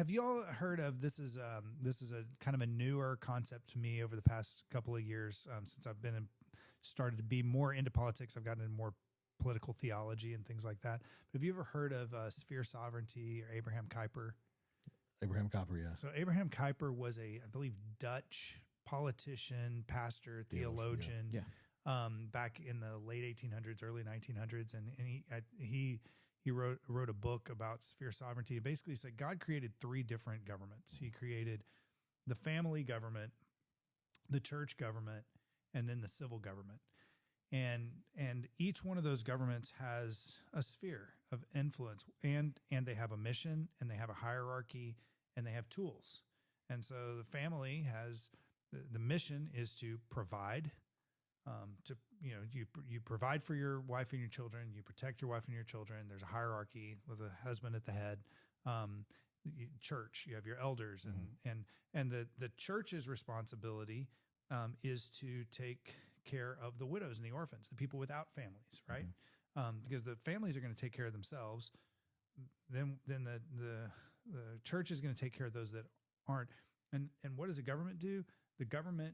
have you all heard of this? Is a kind of a newer concept to me over the past couple of years since I've started to be more into politics. I've gotten into more political theology and things like that. But have you ever heard of sphere sovereignty or Abraham Kuyper? Abraham Kuyper, yeah. So Abraham Kuyper was I believe, Dutch politician, pastor, theologian, back in the late 1800s, early 1900s, and he wrote a book about sphere sovereignty. It basically said God created three different governments. He created the family government, the church government, and then the civil government. And each one of those governments has a sphere of influence, and they have a mission, and they have a hierarchy, and they have tools. And so the family has the mission is to provide, you provide for your wife and your children, you protect your wife and your children. There's a hierarchy with a husband at the head. Church, you have your elders, and the church's responsibility is to take care of the widows and the orphans, the people without families, right? Because the families are going to take care of themselves. Then the church is going to take care of those that aren't. And what does the government do? The government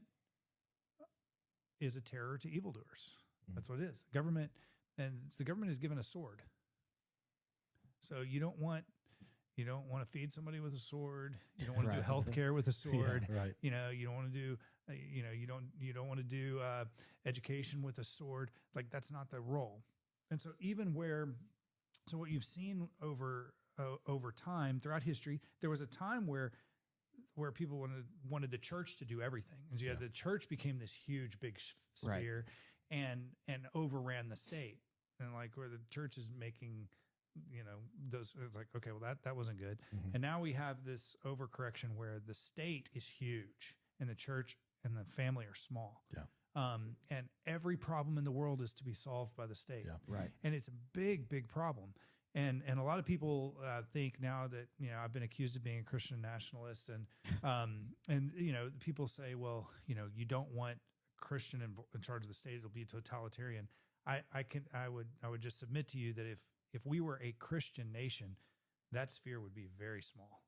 is a terror to evildoers. That's what it is. The government is given a sword. So you don't want to feed somebody with a sword. You don't want to do healthcare with a sword. Yeah, right. You don't want to do, you don't want to do education with a sword. Like, that's not the role. And so so what you've seen over time throughout history, there was a time where people wanted the church to do everything. And so the church became this huge, big sphere and overran the state. And like where the church is making, those, it's like, okay, well that wasn't good. And now we have this overcorrection where the state is huge and the church and the family are small. Yeah. And every problem in the world is to be solved by the state. Yeah. Right. And it's a big, big problem. And a lot of people think now that, I've been accused of being a Christian nationalist, and people say, well, you don't want a Christian in charge of the state; it'll be totalitarian. I would just submit to you that if we were a Christian nation, that sphere would be very small.